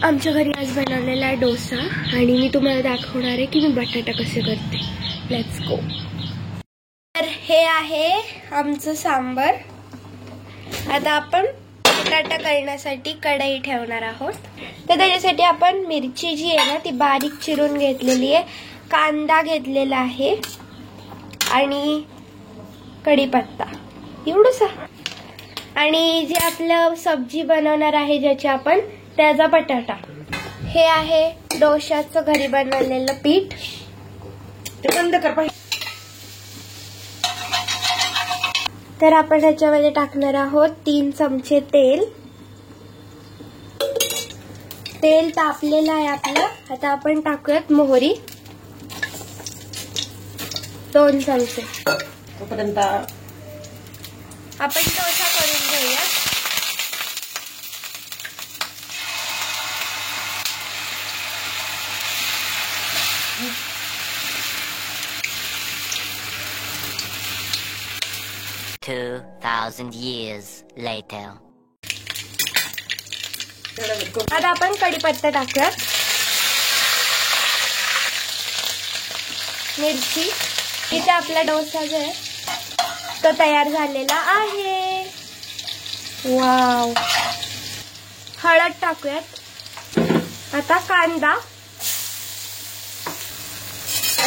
आमच्या घरी आज बनवलेला आहे डोसा आणि मी तुम्हाला दाखवणार आहे की मी बटाटा कसे करते. Let's go. तर हे आहे आमचं सांबर. आता आपण बटाटा करण्यासाठी कढई ठेवणार आहोत. तर त्याच्यासाठी आपण मिरची जी आहे ना ती बारीक चिरून घेतलेली आहे, कांदा घेतलेला आहे आणि कढीपत्ता एवढंच. आणि जे आपलं सब्जी बनवणार आहे ज्याची आपण, त्याचा बटाटा. हे आहे डोशाचं घरी बनवलेलं पीठ. ते बंद कर पाहिजे. तर आपण याच्यामध्ये टाकणार आहोत 3 चमचे तेल. तेल तापलेलं आहे आपलं. आता आपण टाकूयात मोहरी 2 चमचे. तोपर्यंत आपण डोसा करून घेऊया. $2,000 years later. आता आपण कढीपत्ता टाकूया, मिरची. इथे आपला डोसा जो आहे तो तयार झालेला आहे. वाव. हळद टाकूयात. आता कांदा.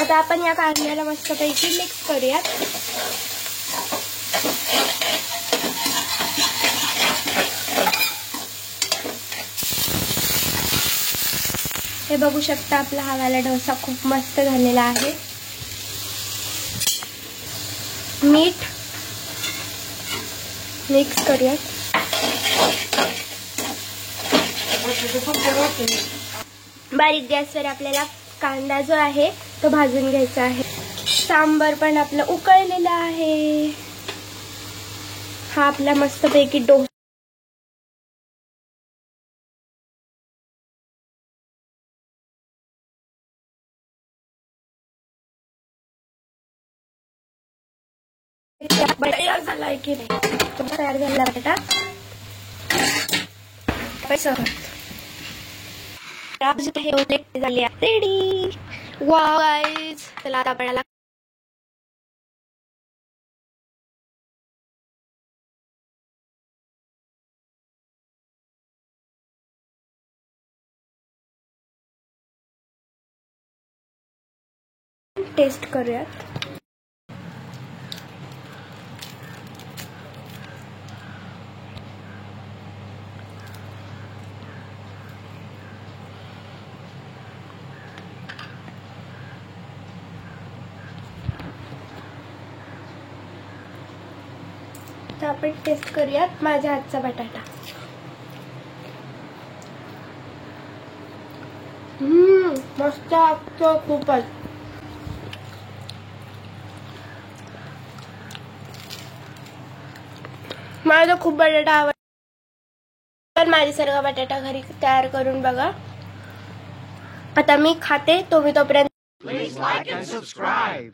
आता आपण या कांद्याला मस्तपैकी मिक्स करूयात. हे बघू शकता आपला हा वाला डोसा खूप मस्त झालेला आहे. मीठ मिक्स करूयात. बारीक गॅसवर आपल्याला कांदा जो आहे तो भाजून घ्यायचा आहे. सांबर पण आपलं उकळलेलं आहे. हा आपला मस्तपैकी डोसा तयार झालाय की नाही. तयार झाला बटाटा. रेडी. Wow guys. चला आता आपल्याला टेस्ट करूयात. तर आपण टेस्ट करूयात माझ्या हातचा बटाटा. मस्त लागतो खूपच. मला खूप बटाटा आवडतो. तर माझी सर्व बटाटा घरी तयार करून बघा. आता मी खाते. तुम्ही तोपर्यंत Please like and subscribe.